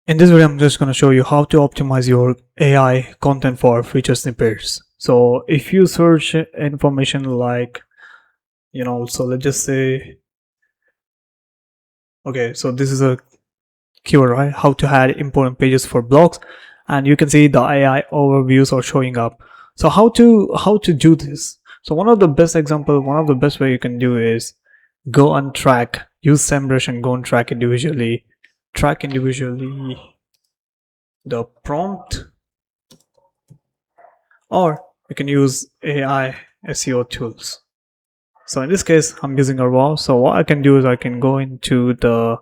In this video, I'm just going to show you how to optimize your AI content for feature snippets. So if you search information like, so let's just say, okay, so this is a keyword, right? How to add important pages for blogs, and you can see the AI overviews are showing up. So how to do this? So one of the best way you can do is go and track, use SEMrush and go and track individually the prompt, or you can use AI SEO tools. So in this case, I'm using RWOW. So what I can do is I can go into the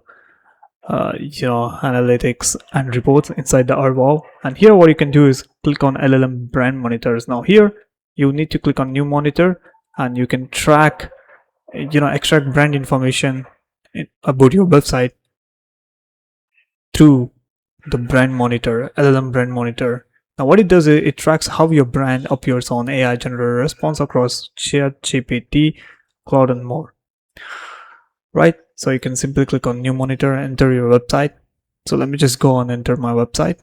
analytics and reports inside the RWOW, and here what you can do is click on LLM brand monitors. Now here you need to click on new monitor, and you can track, extract brand information about your website through the brand monitor, LLM brand monitor. Now what it does is it tracks how your brand appears on AI generated response across ChatGPT, Cloud, and more. Right, so you can simply click on new monitor, enter your website. So let me just go and enter my website.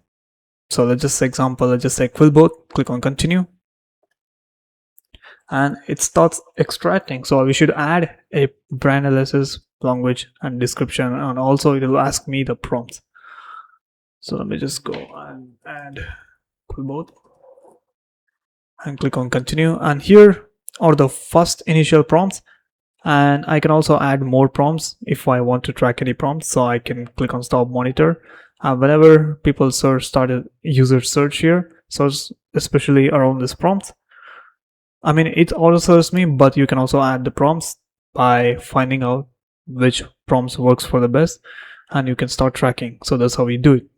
So let's just say Quillbot, click on continue, and it starts extracting. So we should add a brand analysis, language, and description, and also it will ask me the prompts. So let me just go and add Quillbot and click on continue, and here are the first initial prompts, and I can also add more prompts if I want to track any prompts. So I can click on stop monitor, and whenever people started user search here, search especially around this prompt, I mean it auto serves me, but you can also add the prompts by finding out which prompts works for the best, and you can start tracking. So that's how we do it.